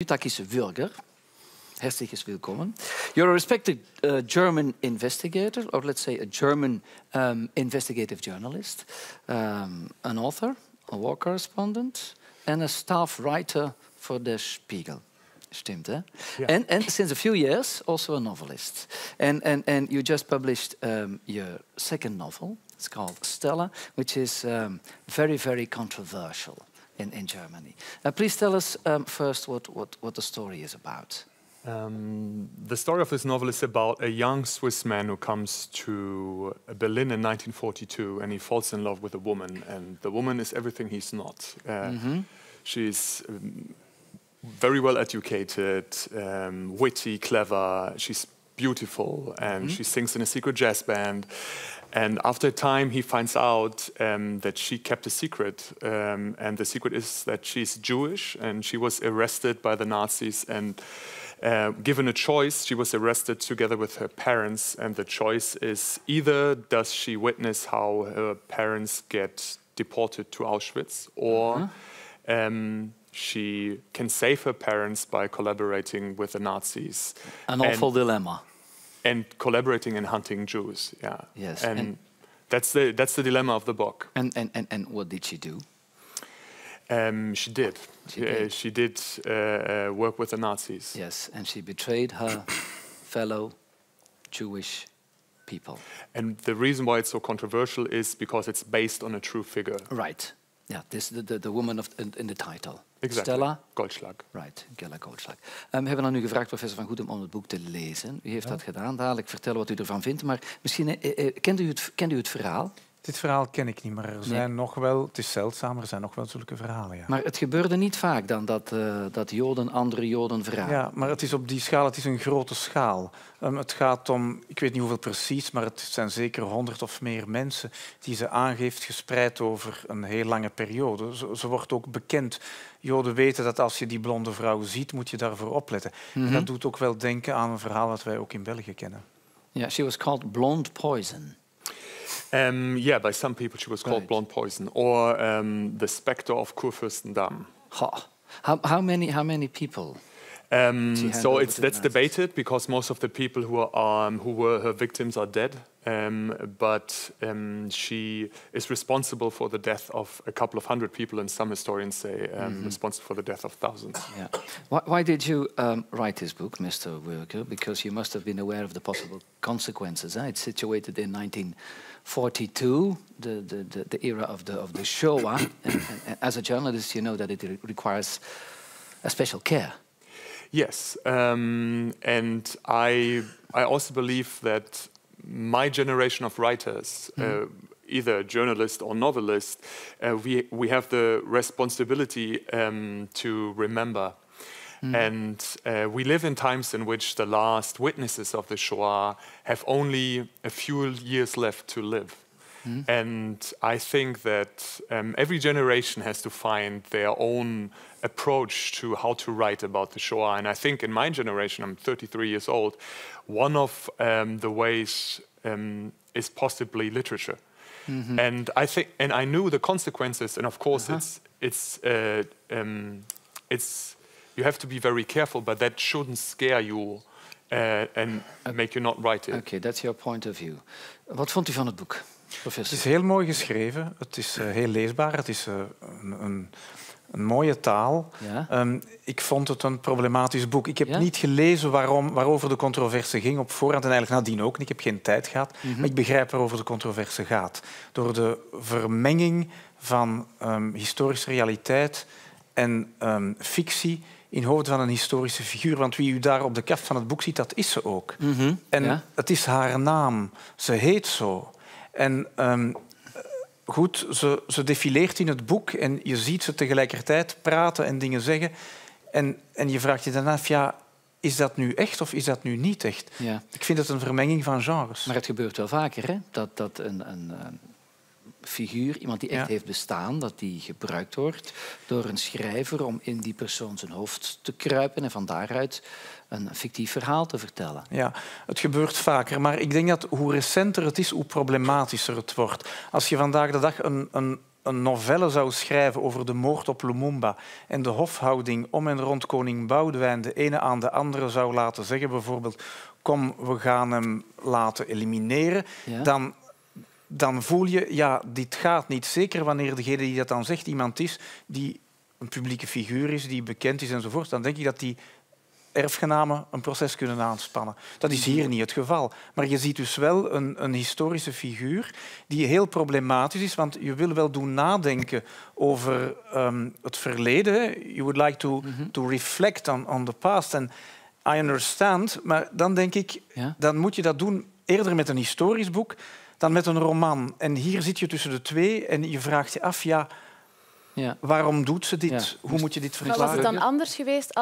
Takis Würger. Herzlich willkommen. You're a respected German investigator, or let's say a German investigative journalist, an author, a war correspondent, and a staff writer for Der Spiegel. Stimmt, eh? Yeah. And since a few years, also a novelist. And you just published your second novel. It's called Stella, which is very, very controversial in Germany. Please tell us first what the story is about. The story of this novel is about a young Swiss man who comes to Berlin in 1942 and he falls in love with a woman, and the woman is everything he's not. She's very well educated, witty, clever, she's beautiful, and she sings in a secret jazz band. And after a time he finds out that she kept a secret, and the secret is that she's Jewish and she was arrested by the Nazis, and given a choice, she was arrested together with her parents, and the choice is either does she witness how her parents get deported to Auschwitz, or she can save her parents by collaborating with the Nazis. An awful dilemma. And collaborating in hunting Jews, yeah. Yes. And that's the dilemma of the book. And what did she do? She did. She did work with the Nazis. Yes, and she betrayed her fellow Jewish people. And the reason why it's so controversial is because it's based on a true figure. Right. Yeah, this the woman in the title. Exactly. Stella Goldschlag. Right, Stella Goldschlag. We hebben aan u gevraagd, professor Van Goedem, om het boek te lezen. U heeft dat gedaan. Dadelijk vertellen wat u ervan vindt. Maar misschien kent u het verhaal? Dit verhaal ken ik niet, maar er zijn nog wel, het is zeldzaam, er zijn nog wel zulke verhalen. Ja. Maar het gebeurde niet vaak dan dat Joden andere Joden verraden. Ja, maar het is op die schaal, het is een grote schaal. Het gaat om, ik weet niet hoeveel precies, maar het zijn zeker 100 of meer mensen die ze aangeeft, gespreid over een heel lange periode. Ze wordt ook bekend. Joden weten dat als je die blonde vrouw ziet, moet je daarvoor opletten. En dat doet ook wel denken aan een verhaal dat wij ook in België kennen. Ja, she was called blonde poison. Yeah, by some people she was called blonde poison, or the spectre of Kurfürstendamm. How many people? So that's debated because most of the people who were her victims are dead. But she is responsible for the death of a couple of hundred people, and some historians say responsible for the death of thousands. Yeah. Why did you write this book, Mr. Würger? Because you must have been aware of the possible consequences. It's situated in 1942, the era of the Shoah. And as a journalist, you know that it requires a special care. Yes, and I also believe that my generation of writers, either journalist or novelist, we have the responsibility to remember. And we live in times in which the last witnesses of the Shoah have only a few years left to live. And I think that every generation has to find their own approach to how to write about the Shoah. And I think in my generation, I'm 33 years old, one of the ways is possibly literature. And I knew the consequences, and of course it's you have to be very careful, but that shouldn't scare you and make you not write it. Okay, that's your point of view. Wat vond u van het boek, professor? Het is heel mooi geschreven, het is heel leesbaar, het is een mooie taal. Ja? Ik vond het een problematisch boek. Ik heb niet gelezen waarover de controverse ging op voorhand en eigenlijk nadien ook. Ik heb geen tijd gehad, maar ik begrijp waarover de controverse gaat. Door de vermenging van historische realiteit en fictie in hoofd van een historische figuur. Want wie u daar op de kaft van het boek ziet, dat is ze ook. En het is haar naam. Ze heet zo. En goed, ze defileert in het boek en je ziet ze tegelijkertijd praten en dingen zeggen. En je vraagt je dan af, ja, is dat nu echt of is dat nu niet echt? Ja. Ik vind het een vermenging van genres. Maar het gebeurt wel vaker, hè? Dat een figuur, iemand die echt heeft bestaan, dat die gebruikt wordt door een schrijver om in die persoon zijn hoofd te kruipen en van daaruit een fictief verhaal te vertellen. Ja, het gebeurt vaker, maar ik denk dat hoe recenter het is, hoe problematischer het wordt. Als je vandaag de dag een novelle zou schrijven over de moord op Lumumba en de hofhouding om en rond koning Boudewijn de ene aan de andere zou laten zeggen, bijvoorbeeld, kom, we gaan hem laten elimineren, dan voel je, ja, dit gaat niet. Zeker wanneer degene die dat dan zegt iemand is die een publieke figuur is, die bekend is enzovoort, dan denk ik dat die erfgenamen een proces kunnen aanspannen. Dat is hier niet het geval. Maar je ziet dus wel een historische figuur die heel problematisch is, want je wil wel doen nadenken over het verleden. You would like to reflect on the past. And I understand, maar dan denk ik, dan moet je dat doen eerder met een historisch boek dan met een roman. En hier zit je tussen de twee en je vraagt je af, waarom doet ze dit? Ja. Hoe moet je dit verklaren? Maar was het dan anders geweest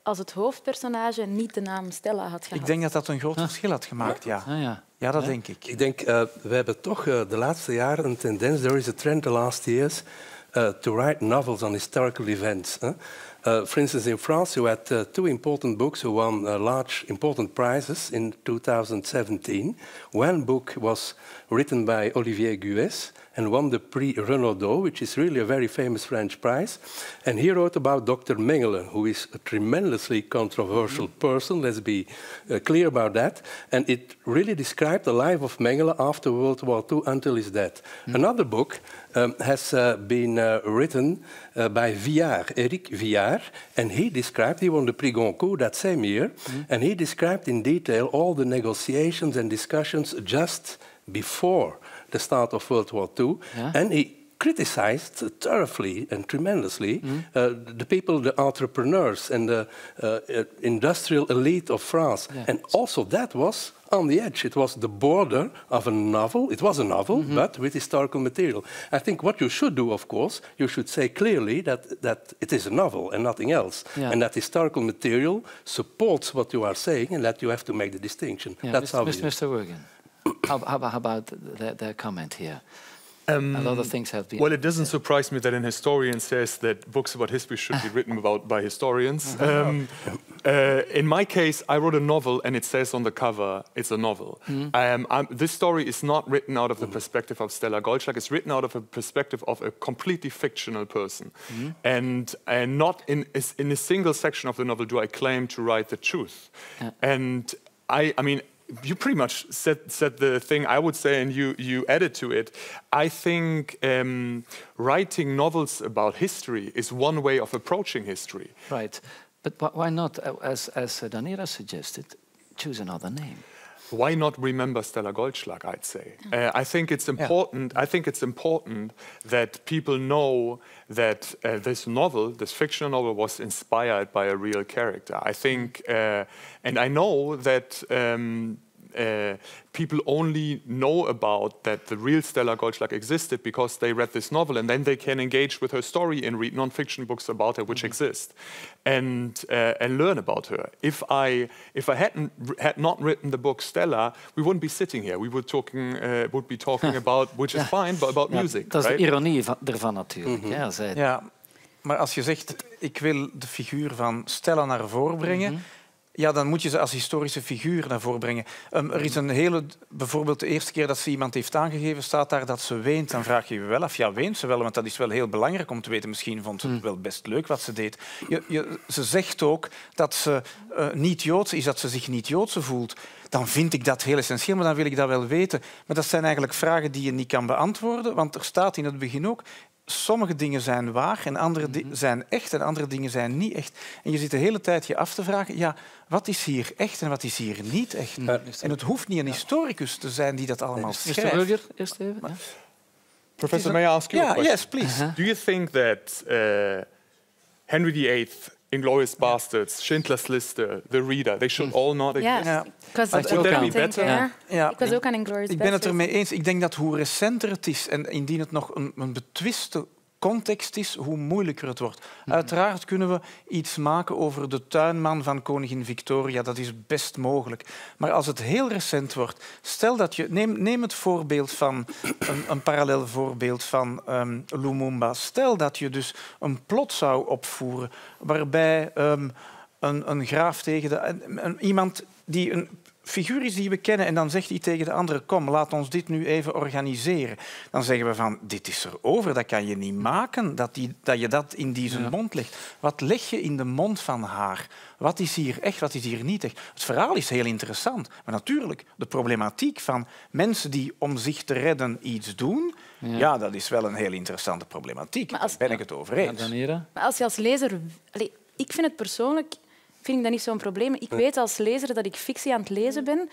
als het hoofdpersonage niet de naam Stella had gehad? Ik denk dat dat een groot verschil had gemaakt, Ja, dat denk ik. Ik denk, we hebben toch de laatste jaren een tendens, there is a trend the last years, to write novels on historical events. For instance, in France, you had two important books who won large, important prizes in 2017. One book was written by Olivier Guès and won the Prix Renaudot, which is really a very famous French prize. And he wrote about Dr. Mengele, who is a tremendously controversial person, let's be clear about that. And it really described the life of Mengele after World War II until his death. Another book has been written by Viard, Eric Viard, and he won the Prix Goncourt that same year, and he described in detail all the negotiations and discussions just before the start of World War II, and he criticized thoroughly and tremendously the people, the entrepreneurs and the industrial elite of France. And also that was on the edge. It was the border of a novel. It was a novel, but with historical material. I think what you should do, of course, you should say clearly that it is a novel and nothing else, and that historical material supports what you are saying and that you have to make the distinction. That's obvious. Mr. Würger, how about their comment here? A lot of things have been... Well, it doesn't surprise me that an historian says that books about history should be written by historians. In my case, I wrote a novel, and it says on the cover it's a novel. This story is not written out of the perspective of Stella Goldschlag. It's written out of a perspective of a completely fictional person. And not in a single section of the novel do I claim to write the truth. And I mean, you pretty much said the thing I would say, and you added to it. I think writing novels about history is one way of approaching history. Right, but why not, as Daniela suggested, choose another name? Why not remember Stella Goldschlag, I'd say. I think it's important. I think it's important that people know that this novel, this fictional novel, was inspired by a real character. I think, and I know that people only know about that the real Stella Goldschlag existed because they read this novel, and then they can engage with her story and read non-fiction books about her which exist, and learn about her. If I had not written the book Stella, we wouldn't be sitting here. We would be talking about, which is fine, but about music. Dat is right? de ironie ervan natuurlijk. Ja, maar als je zegt, ik wil de figuur van Stella naar voren brengen, ja, dan moet je ze als historische figuur naar voren brengen. Er is een hele... Bijvoorbeeld de eerste keer dat ze iemand heeft aangegeven, staat daar dat ze weent. Dan vraag je je wel af, ja, weent ze wel? Want dat is wel heel belangrijk om te weten. Misschien vond ze het wel best leuk wat ze deed. Ze zegt ook dat ze niet Joods is, dat ze zich niet Joodse voelt. Dan vind ik dat heel essentieel, maar dan wil ik dat wel weten. Maar dat zijn eigenlijk vragen die je niet kan beantwoorden, want er staat in het begin ook... Sommige dingen zijn waar en andere zijn echt en andere dingen zijn niet echt. En je zit de hele tijd je af te vragen, ja, wat is hier echt en wat is hier niet echt? En het hoeft niet een historicus te zijn die dat allemaal schrijft. Mr. Würger, eerst even. Professor, may I ask you a question? Yes, please. Do you think that Henry VIII, Inglourious Basterds, Schindler's List, The Reader, they should all not exist? Ja, ik was ook aan Inglourious Basterds. Ik ben het ermee eens. Ik denk dat hoe recenter het is en indien het nog een betwiste context is, hoe moeilijker het wordt. Uiteraard kunnen we iets maken over de tuinman van koningin Victoria. Dat is best mogelijk. Maar als het heel recent wordt... Stel dat je... Neem het voorbeeld van... Een parallel voorbeeld van Lumumba. Stel dat je dus een plot zou opvoeren waarbij... een graaf tegen iemand die een figuur is die we kennen en dan zegt hij tegen de andere, kom, laat ons dit nu even organiseren. Dan zeggen we van, dit is erover, dat kan je niet maken, dat je dat in die zijn mond legt. Wat leg je in de mond van haar? Wat is hier echt, wat is hier niet echt? Het verhaal is heel interessant, maar natuurlijk, de problematiek van mensen die om zich te redden iets doen, ja, dat is wel een heel interessante problematiek. Daar ben ik het over eens. Maar als je als lezer... ik vind het persoonlijk... vind ik dat niet zo'n probleem. Ik weet als lezer dat ik fictie aan het lezen ben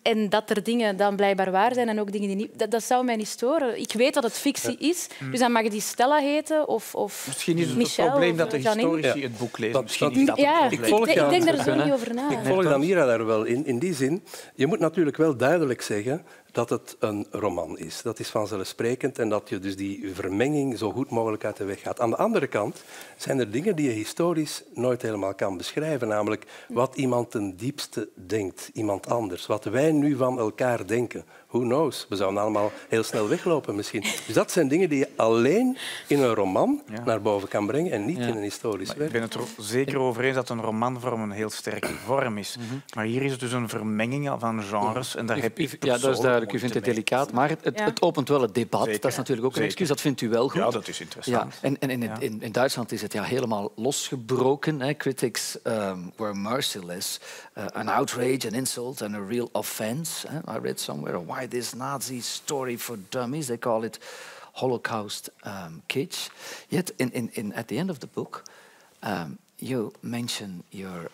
en dat er dingen dan blijkbaar waar zijn en ook dingen die niet... Dat zou mij niet storen. Ik weet dat het fictie is, dus dan mag die Stella heten of misschien is het Michel, het probleem dat de historici het boek lezen. Misschien is dat het probleem. Ik denk daar zo niet over na. Ik volg Amira daar wel in die zin. Je moet natuurlijk wel duidelijk zeggen dat het een roman is. Dat is vanzelfsprekend en dat je dus die vermenging zo goed mogelijk uit de weg gaat. Aan de andere kant zijn er dingen die je historisch nooit helemaal kan beschrijven, namelijk wat iemand ten diepste denkt, iemand anders. Wat wij nu van elkaar denken. Who knows? We zouden allemaal heel snel weglopen misschien. Dus dat zijn dingen die je alleen in een roman naar boven kan brengen en niet in een historisch werk. Ik ben het er zeker over eens dat een romanvorm een heel sterke vorm is. Maar hier is het dus een vermenging van genres. En daar heb je dat is duidelijk. U vindt het delicaat, maar het opent wel het debat. Zeker. Dat is natuurlijk ook een excuus. Dat vindt u wel goed. Ja, dat is interessant. Ja. En in Duitsland is het helemaal losgebroken. Hè. Critics were merciless. An outrage, an insult and a real offense. I read somewhere, why this Nazi story for dummies? They call it Holocaust kitsch. Yet, at the end of the book, you mention your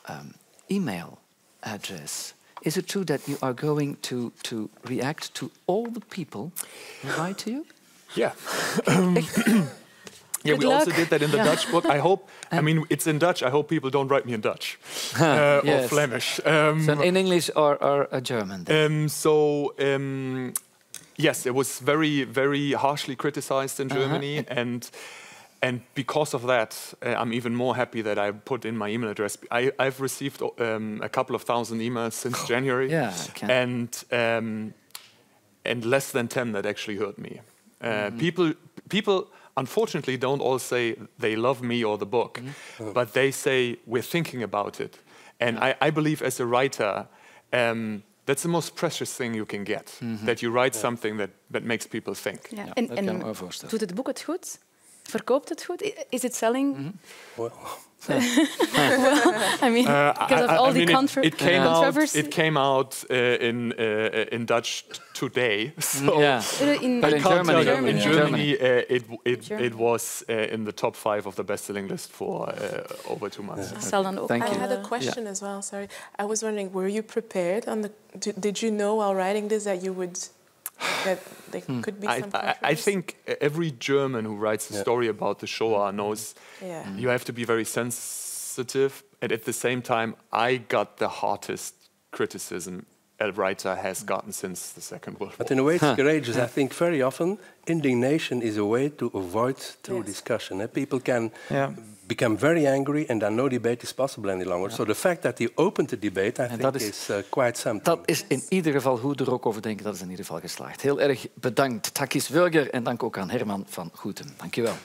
email address. Is it true that you are going to react to all the people who write to you? Yeah. Yeah, we also did that in the Dutch book. I hope, I mean, it's in Dutch. I hope people don't write me in Dutch or Flemish. So in English or German? Yes, it was very, very harshly criticized in Germany, and because of that, I'm even more happy that I put in my email address. I've received a couple of thousand emails since January, and less than 10 that actually hurt me. People unfortunately don't all say they love me or the book, but they say we're thinking about it. And I believe as a writer, that's the most precious thing you can get. That you write something that makes people think. Ja. En doet het boek het goed? Verkoopt het goed? Is it selling? Well. I mean, because of all the controversy. It came out in Dutch today. So in Germany, it was in the top 5 of the best-selling list for over 2 months. I had a question as well. Sorry, I was wondering, were you prepared on did you know while writing this that you would? That there could be some controversy? I think every German who writes a story about the Shoah knows you have to be very sensitive, and at the same time, I got the hardest criticism a writer has gotten since the Second World War. But in a way, it's courageous. I think very often indignation is a way to avoid true discussion. People can become very angry and then no debate is possible any longer. So the fact that he opened the debate, I think, is quite something. Dat is in ieder geval, hoe er ook over denken, dat is in ieder geval geslaagd. Heel erg bedankt, Takis Würger, en dank ook aan Herman van Goeten. Dank je wel.